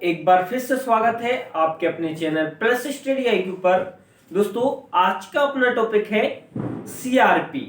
एक बार फिर से स्वागत है आपके अपने चैनल प्लस स्टडी IQ पर। दोस्तों आज का अपना टॉपिक है सीआरपी।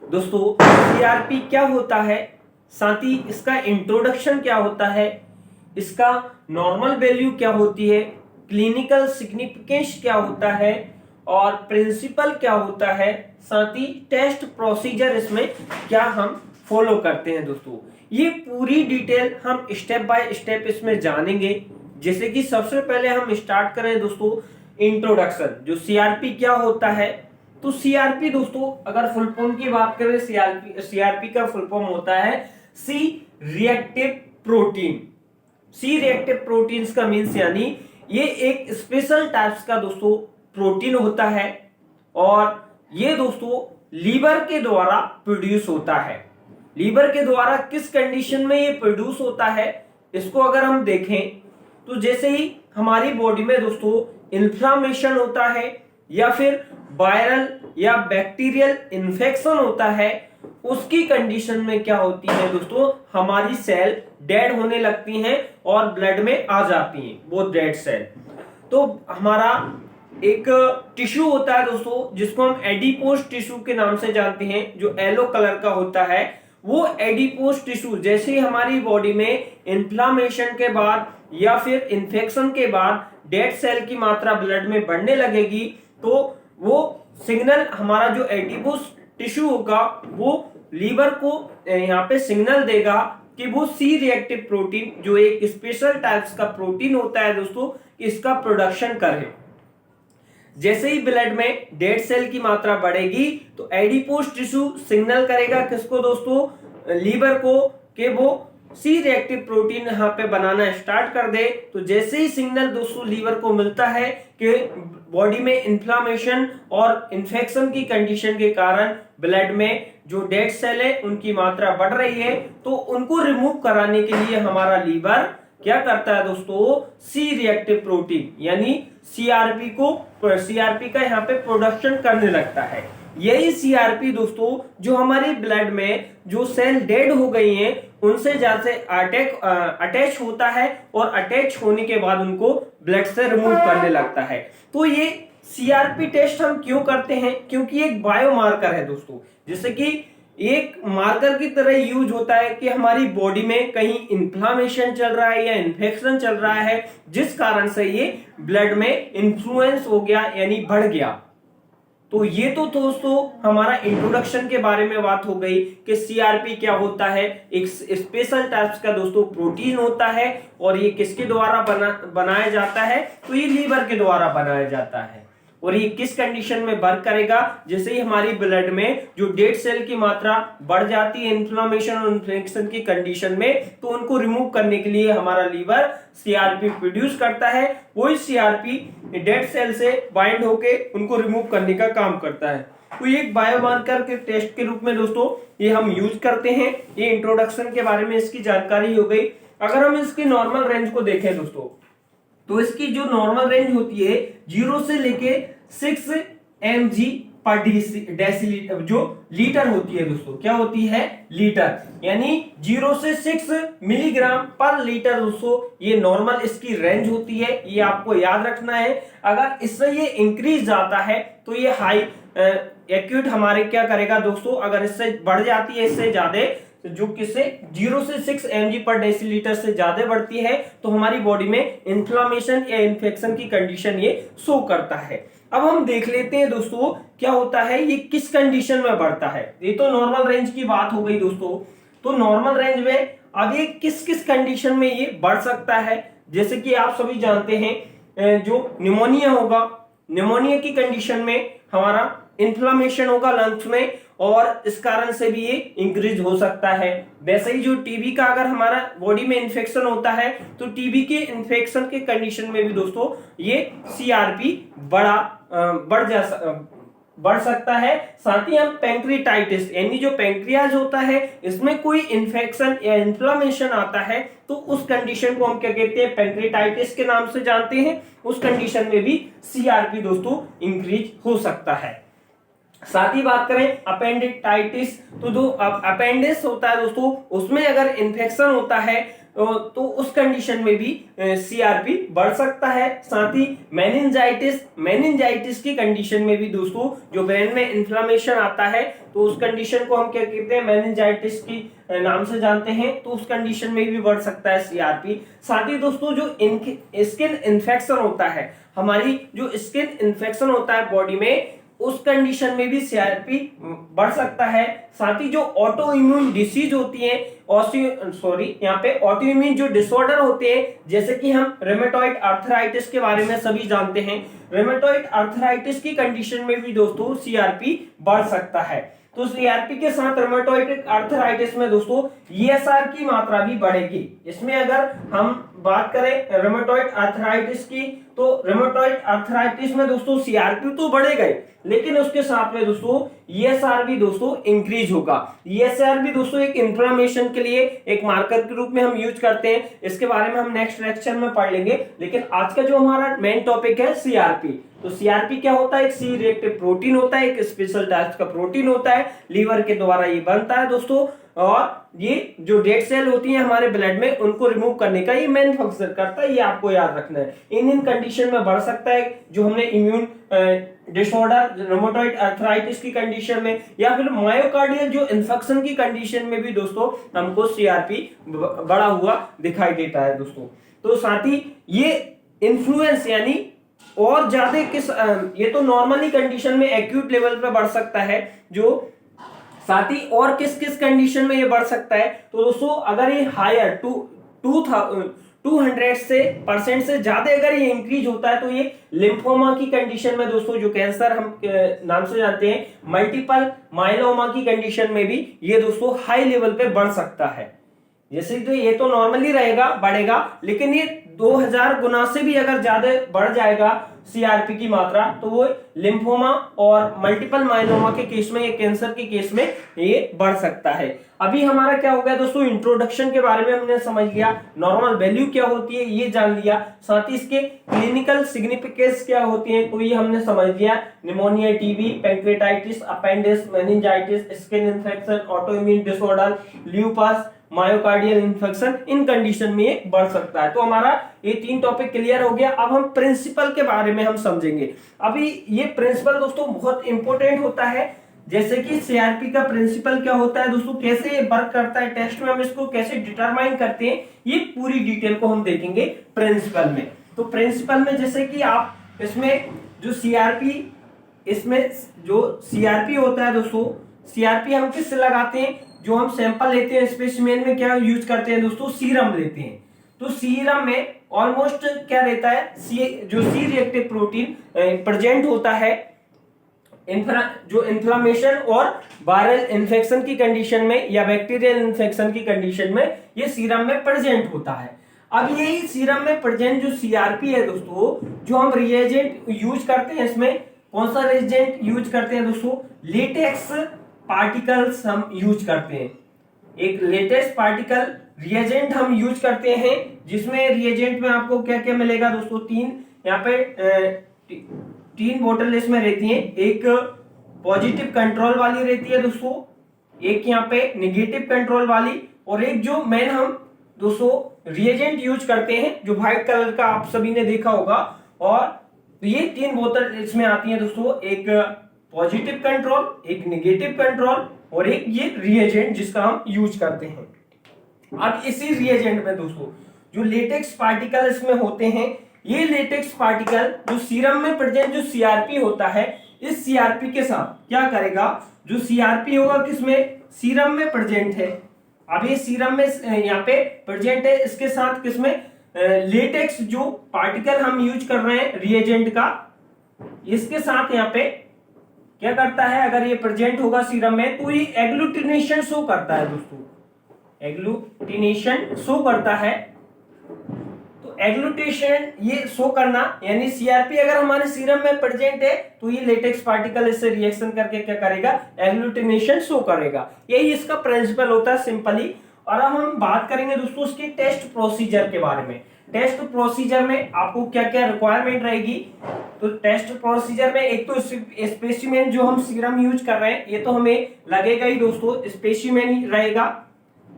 दोस्तों सीआरपी क्या होता है, साथ ही इसका इंट्रोडक्शन क्या होता है, इसका नॉर्मल वैल्यू क्या होती है, क्लिनिकल सिग्निफिकेंस क्या होता है और प्रिंसिपल क्या होता है, साथ ही टेस्ट प्रोसीजर इसमें क्या हम फॉलो करते हैं। दोस्तों ये पूरी डिटेल हम स्टेप बाय स्टेप इसमें जानेंगे। जैसे कि सबसे पहले हम स्टार्ट करें दोस्तों इंट्रोडक्शन, जो सीआरपी क्या होता है। तो सीआरपी दोस्तों अगर फुल फॉर्म की बात करें, सीआरपी का फुल फॉर्म होता है C reactive protein. C reactive proteins का मीन्स यानी ये एक स्पेशल टाइप्स का दोस्तों प्रोटीन होता है और ये दोस्तों लीवर के द्वारा प्रोड्यूस होता है। लीवर के द्वारा किस कंडीशन में ये प्रोड्यूस होता है, इसको अगर हम देखें तो जैसे ही हमारी बॉडी में दोस्तों इन्फ्लामेशन होता है या फिर वायरल या बैक्टीरियल इन्फेक्शन होता है, उसकी कंडीशन में क्या होती है दोस्तों, हमारी सेल डेड होने लगती हैं और ब्लड में आ जाती हैं वो डेड सेल। तो हमारा एक टिश्यू होता है दोस्तों जिसको हम एडिपोज टिश्यू के नाम से जानते हैं, जो येलो कलर का होता है। वो एडिपोज टिश्यू जैसे ही हमारी बॉडी में इन्फ्लामेशन के बाद या फिर इन्फेक्शन के बाद डेड सेल की मात्रा ब्लड में बढ़ने लगेगी, तो वो सिग्नल हमारा जो एडिपोज टिश्यू होगा वो लीवर को यहाँ पे सिग्नल देगा कि वो सी रिएक्टिव प्रोटीन, जो एक स्पेशल टाइप्स का प्रोटीन होता है दोस्तों, इसका प्रोडक्शन करे। जैसे ही ब्लड में डेड सेल की मात्रा बढ़ेगी तो एडिपोज टिश्यू सिग्नल करेगा किसको दोस्तों, लीवर को, कि वो सी रिएक्टिव प्रोटीन यहाँ पे बनाना स्टार्ट कर दे। तो जैसे ही सिग्नल दोस्तों लीवर को मिलता है कि बॉडी में इन्फ्लामेशन और इन्फेक्शन की कंडीशन के कारण ब्लड में जो डेड सेल है उनकी मात्रा बढ़ रही है, तो उनको रिमूव कराने के लिए हमारा लीवर क्या करता है दोस्तों, सी रिएक्टिव प्रोटीन यानी सीआरपी का यहाँ पे प्रोडक्शन करने लगता है। यही सीआरपी दोस्तों जो हमारे ब्लड में जो सेल डेड हो गई हैं उनसे जैसे अटैच होता है और अटैच होने के बाद उनको ब्लड से रिमूव करने लगता है। तो ये सीआरपी टेस्ट हम क्यों करते हैं, क्योंकि एक बायोमार्कर है दोस्तों, जैसे कि एक मार्कर की तरह यूज होता है कि हमारी बॉडी में कहीं इन्फ्लामेशन चल रहा है या इन्फेक्शन चल रहा है, जिस कारण से ये ब्लड में इन्फ्लुएंस हो गया यानी बढ़ गया। तो ये तो दोस्तों हमारा इंट्रोडक्शन के बारे में बात हो गई कि सीआरपी क्या होता है। एक स्पेशल टाइप्स का दोस्तों प्रोटीन होता है और ये किसके द्वारा बनाया जाता है, तो ये लीवर के द्वारा बनाया जाता है। और ये किस कंडीशन में वर्क करेगा, जैसे ही हमारी ब्लड में जो डेड सेल की मात्रा बढ़ जाती है इन्फ्लामेशन और इन्फेक्शन की कंडीशन में, तो उनको रिमूव करने के लिए हमारा लीवर सीआरपी प्रोड्यूस करता है। वही सीआरपी डेड सेल से बाइंड होके उनको रिमूव करने का काम करता है। तो ये एक बायोमार्कर के टेस्ट के रूप में दोस्तों ये हम यूज करते हैं। ये इंट्रोडक्शन के बारे में इसकी जानकारी हो गई। अगर हम इसकी नॉर्मल रेंज को देखें दोस्तों, तो इसकी जो नॉर्मल रेंज होती है 0 से लेके 6 mg पर डेसीलीटर जो लीटर होती है दोस्तों, क्या होती है, लीटर, यानी 0 से 6 मिलीग्राम पर लीटर दोस्तों ये नॉर्मल इसकी रेंज होती है। ये आपको याद रखना है। अगर इससे ये इंक्रीज जाता है तो ये हाई एक्यूट हमारे क्या करेगा दोस्तों, अगर इससे बढ़ जाती है इससे ज्यादा, जो किससे 0 से 6 mg पर डेसीलीटर से ज्यादा बढ़ती है, तो हमारी बॉडी में इन्फ्लामेशन या इन्फेक्शन की कंडीशन ये शो करता है। अब हम देख लेते हैं दोस्तों क्या होता है, ये किस कंडीशन में बढ़ता है। ये तो नॉर्मल रेंज की बात हो गई दोस्तों। तो नॉर्मल रेंज में अब ये किस किस कंडीशन में ये बढ़ सकता है, जैसे कि आप सभी जानते हैं जो निमोनिया होगा, निमोनिया की कंडीशन में हमारा इन्फ्लामेशन होगा लंग्स में और इस कारण से भी ये इंक्रीज हो सकता है। वैसे ही जो टीबी का अगर हमारा बॉडी में इन्फेक्शन होता है तो टीबी के इन्फेक्शन के कंडीशन में भी दोस्तों ये सीआरपी बढ़ सकता है। साथ ही हम पैंक्रियाटाइटिस यानी जो पैंक्रियाज होता है इसमें कोई इन्फेक्शन या इन्फ्लामेशन आता है तो उस कंडीशन को हम क्या कहते हैं, पैंक्रियाटाइटिस के नाम से जानते हैं। उस कंडीशन में भी सीआरपी दोस्तों इंक्रीज हो सकता है। साथ ही बात करें अपेंडिसाइटिस, तो जो अपेंडिक्स होता है दोस्तों उसमें अगर इन्फेक्शन होता है तो उस कंडीशन में भी सीआरपी बढ़ सकता है। साथ ही मेनिंजाइटिस की कंडीशन में भी दोस्तों जो ब्रेन में इन्फ्लेमेशन आता है तो उस कंडीशन को हम क्या कहते हैं, मेनिंजाइटिस की नाम से जानते हैं, तो उस कंडीशन में भी बढ़ सकता है सीआरपी। साथ ही दोस्तों जो स्किन इन्फेक्शन होता है, हमारी जो स्किन इन्फेक्शन होता है बॉडी में, उस कंडीशन में भी सीआरपी बढ़ सकता है। साथ ही जो ऑटो इम्यून डिसीज होती है, यहाँ पे ऑटो इम्यून जो डिसऑर्डर होते हैं, जैसे कि हम रेमेटॉइड आर्थराइटिस के बारे में सभी जानते हैं, रेमेटॉइड आर्थराइटिस की कंडीशन में भी दोस्तों सीआरपी बढ़ सकता है। तो सीआरपी के साथ रेमेटॉइड आर्थराइटिस में दोस्तों ईएसआर की मात्रा भी बढ़ेगी। इसमें अगर हम बात करें रेमेटॉइड आर्थराइटिस की, तो रेमेटॉइड आर्थराइटिस में दोस्तों सीआरपी तो बढ़ेगा ही, लेकिन उसके साथ में दोस्तों ईएसआर भी दोस्तों इंक्रीज होगा। ईएसआर भी दोस्तों एक इन्फ्लेमेशन के लिए एक मार्कर के रूप में हम यूज करते हैं। इसके बारे में हम नेक्स्ट लेक्चर में पढ़ लेंगे, लेकिन आज का जो हमारा मेन टॉपिक है सीआरपी। तो सीआरपी क्या होता है, एक सी रिएक्टिव प्रोटीन होता है, एक स्पेशल टाइप का प्रोटीन होता है, लीवर के द्वारा ये बनता है दोस्तों, और ये जो डेड सेल होती है हमारे ब्लड में, उनको रिमूव करने का ये मेन फंक्शन करता है। ये आपको याद रखना है। इन कंडीशन में बढ़ सकता है, जो हमने इम्यून डिसऑर्डर रोमेटॉइड आर्थराइटिस की कंडीशन में, या फिर मायोकार्डियल जो इन्फेक्शन की कंडीशन में भी दोस्तों हमको सीआरपी बढ़ा हुआ दिखाई देता है दोस्तों। तो साथ ही ये इन्फ्लुएंस यानी और ज्यादा ये तो नॉर्मली कंडीशन में एक्यूट लेवल पे बढ़ सकता है, जो साथ ही और किस किस कंडीशन में ये बढ़ सकता है, तो दोस्तों अगर ये हायर 200 से ज्यादा अगर ये इंक्रीज होता है, तो ये लिम्फोमा की कंडीशन में दोस्तों, जो कैंसर हम नाम से जानते हैं, मल्टीपल माइलोमा की कंडीशन में भी ये दोस्तों हाई लेवल पे बढ़ सकता है। जैसे तो ये तो नॉर्मली रहेगा, बढ़ेगा, लेकिन ये 2000 गुना से भी अगर ज्यादा बढ़ जाएगा सीआरपी की मात्रा, तो वो लिम्फोमा और मल्टीपल माइलोमा के केस में, ये कैंसर के केस में ये बढ़ सकता है। अभी हमारा क्या हो गया दोस्तों, इंट्रोडक्शन के बारे में हमने समझ लिया, नॉर्मल वैल्यू क्या होती है ये जान लिया, साथ ही इसके क्लिनिकल सिग्निफिकेंस क्या होती है तो ये हमने समझ लिया। Pneumonia, TB, pancreatitis, appendix, meningitis, skin infection, autoimmune disorder, lupus, myocardial infection, इन कंडीशन में ये बढ़ सकता है। तो हमारा ये 3 टॉपिक क्लियर हो गया। अब हम प्रिंसिपल के बारे में हम समझेंगे। अभी ये प्रिंसिपल दोस्तों बहुत इंपॉर्टेंट होता है, जैसे कि सीआरपी का प्रिंसिपल क्या होता है दोस्तों, कैसे वर्क करता है, टेस्ट में हम इसको कैसे डिटरमाइन करते हैं, ये पूरी डिटेल को हम देखेंगे प्रिंसिपल में। तो प्रिंसिपल में जैसे कि आप इसमें जो सीआरपी होता है दोस्तों, सीआरपी हम किससे लगाते हैं, जो हम सैंपल लेते हैं स्पेसिमेन में क्या यूज करते हैं दोस्तों, सीरम लेते हैं। तो सीरम में ऑलमोस्ट क्या रहता है, जो सी रिएक्टिव प्रोटीन प्रेजेंट होता है, जो इन्फ्लामेशन और वायरल इन्फेक्शन की कंडीशन में या बैक्टीरियल इन्फेक्शन की कंडीशन में ये सीरम में प्रेजेंट होता है। अब यही सीरम में प्रेजेंट जो सीआरपी है दोस्तों, जो हम रिएजेंट यूज करते हैं, इसमें कौन सा रिएजेंट यूज करते हैं दोस्तों, लेटेक्स पार्टिकल्स हम यूज करते हैं। एक लेटेस्ट पार्टिकल रिएजेंट हम यूज करते हैं, जिसमें रिएजेंट में आपको क्या क्या मिलेगा दोस्तों, 3 यहाँ पे 3 बोतल इसमें रहती हैं। एक पॉजिटिव कंट्रोल वाली रहती है दोस्तों, एक यहाँ पे नेगेटिव कंट्रोल वाली, और एक जो मेन हम दोस्तों रिएजेंट यूज करते हैं जो व्हाइट कलर का आप सभी ने देखा होगा। और ये 3 बोतल इसमें आती है दोस्तों, एक पॉजिटिव कंट्रोल, एक नेगेटिव कंट्रोल, और एक ये रिएजेंट जिसका हम यूज करते हैं। अब इसी रिएजेंट में दोस्तों जो लेटेक्स पार्टिकल इसमें होते हैं, ये लेटेक्स पार्टिकल जो सीरम में प्रेजेंट जो सीआरपी होता है, इस सीआरपी के साथ क्या करेगा, जो सीआरपी होगा किसमें, सीरम में प्रेजेंट है। अब ये सीरम में यहाँ पे प्रेजेंट है, इसके साथ किसमें, लेटेक्स जो पार्टिकल हम यूज कर रहे हैं रिएजेंट का, इसके साथ यहाँ पे क्या करता है, अगर ये प्रेजेंट होगा सीरम में, तो ये एग्लूटिनेशन शो करता है दोस्तों, एग्लूटिनेशन शो करता है। तो एग्लूटेशन ये शो करना, यानी सीआरपी अगर हमारे सीरम में प्रेजेंट है, तो ये लेटेक्स पार्टिकल इससे रिएक्शन करके क्या करेगा, एग्लूटिनेशन शो करेगा। यही इसका प्रिंसिपल होता है सिंपली। और अब हम बात करेंगे दोस्तों उसके टेस्ट प्रोसीजर के बारे में। टेस्ट प्रोसीजर में आपको क्या क्या रिक्वायरमेंट रहेगी, तो टेस्ट प्रोसीजर में एक तो स्पेसिमेन जो हम सीरम यूज कर रहे हैं, ये तो हमें लगेगा ही दोस्तों, स्पेसिमेन ही रहेगा।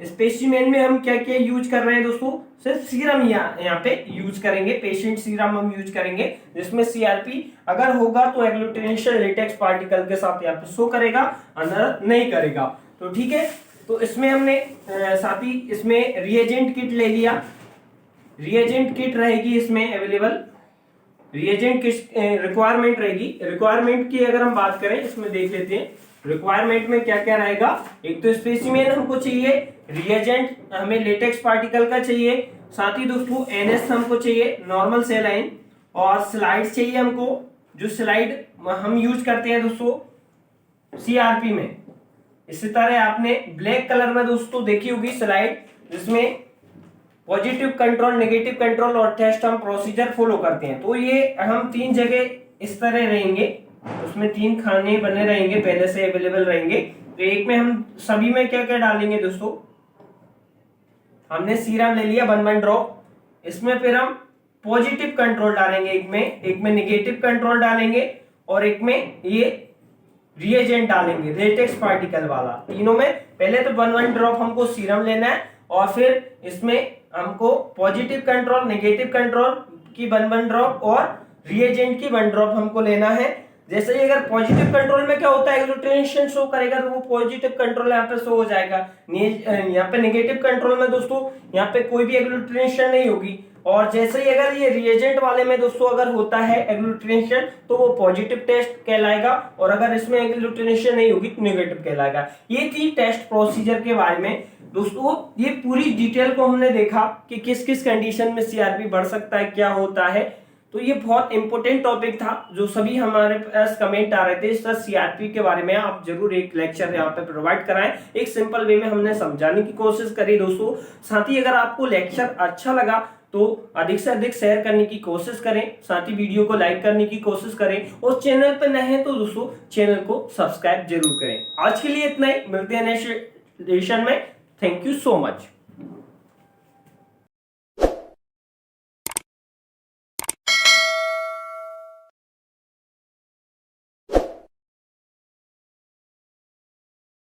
स्पेसिमेन में हम क्या क्या यूज कर रहे हैं दोस्तों, सिर्फ सीरम यहाँ पे यूज करेंगे, पेशेंट सीरम हम यूज करेंगे, जिसमें सीआरपी अगर होगा तो एग्लूटिनेशन लेटेक्स पार्टिकल के साथ यहाँ पे शो करेगा, अदर नहीं करेगा। तो ठीक है, तो इसमें हमने साथ ही इसमें रिएजेंट किट ले लिया, रिएजेंट किट रहेगी इसमें अवेलेबल, रिएजेंट किट रिक्वायरमेंट रहेगी। रिक्वायरमेंट की अगर हम बात करें इसमें देख लेते हैं, रिक्वायरमेंट में क्या क्या रहेगा। एक तो स्पेसिमेन हमको चाहिए, रिएजेंट हमें लेटेक्स पार्टिकल का चाहिए, साथ ही दोस्तों एनएस हमको चाहिए नॉर्मल सेलाइन, और स्लाइड चाहिए हमको, जो स्लाइड हम यूज करते हैं दोस्तों सीआरपी में। इसी तरह आपने ब्लैक कलर में दोस्तों देखी होगी स्लाइड, जिसमें पॉजिटिव कंट्रोल, नेगेटिव कंट्रोल और टेस्ट हम प्रोसीजर फॉलो करते हैं। तो ये हम 3 जगह इस तरह रहेंगे, उसमें 3 खाने बने रहेंगे, पहले से अवेलेबल रहेंगे। तो एक में हम सभी में क्या क्या डालेंगे दोस्तों, हमने सीरम ले लिया 1 ड्रॉप, इसमें फिर हम पॉजिटिव कंट्रोल डालेंगे एक में नेगेटिव कंट्रोल डालेंगे, और एक में ये रिएजेंट डालेंगे लेटेक्स पार्टिकल वाला। तीनों में पहले तो 1 ड्रॉप हमको सीरम लेना है, और फिर इसमें हमको पॉजिटिव कंट्रोल, नेगेटिव कंट्रोल की 1 ड्रॉप और रिएजेंट की 1 ड्रॉप हमको लेना है। जैसे ही अगर पॉजिटिव कंट्रोल में क्या होता है, एग्लूटिनेशन शो करेगा तो वो पॉजिटिव कंट्रोल यहाँ पे शो हो जाएगा। यहाँ पे नेगेटिव कंट्रोल में दोस्तों यहाँ पे कोई भी एग्लूटिनेशन नहीं होगी, और जैसे ही अगर ये रिएजेंट वाले में दोस्तों अगर होता है एग्लूटिनेशन तो वो पॉजिटिव टेस्ट कहलाएगा, और अगर इसमें एग्लूटिनेशन नहीं होगी तो नेगेटिव कहलाएगा। ये थी टेस्ट प्रोसीजर के बारे में दोस्तों। ये पूरी डिटेल को हमने देखा कि किस किस कंडीशन में सीआरपी बढ़ सकता है, क्या होता है। तो ये बहुत इंपॉर्टेंट टॉपिक था, जो सभी हमारे पास कमेंट आ रहे थे इस सीआरपी के बारे में। आप जरूर एक लेक्चर यहाँ पे प्रोवाइड कराएं, एक सिंपल वे में हमने समझाने की कोशिश करी दोस्तों। साथ ही अगर आपको लेक्चर अच्छा लगा तो अधिक से अधिक शेयर करने की कोशिश करें, साथ ही वीडियो को लाइक करने की कोशिश करें, और चैनल पर नए हैं तो दोस्तों चैनल को सब्सक्राइब जरूर करें। आज के लिए इतना ही, मिलते हैं नेक्स्ट एडिशन में। Thank you so much.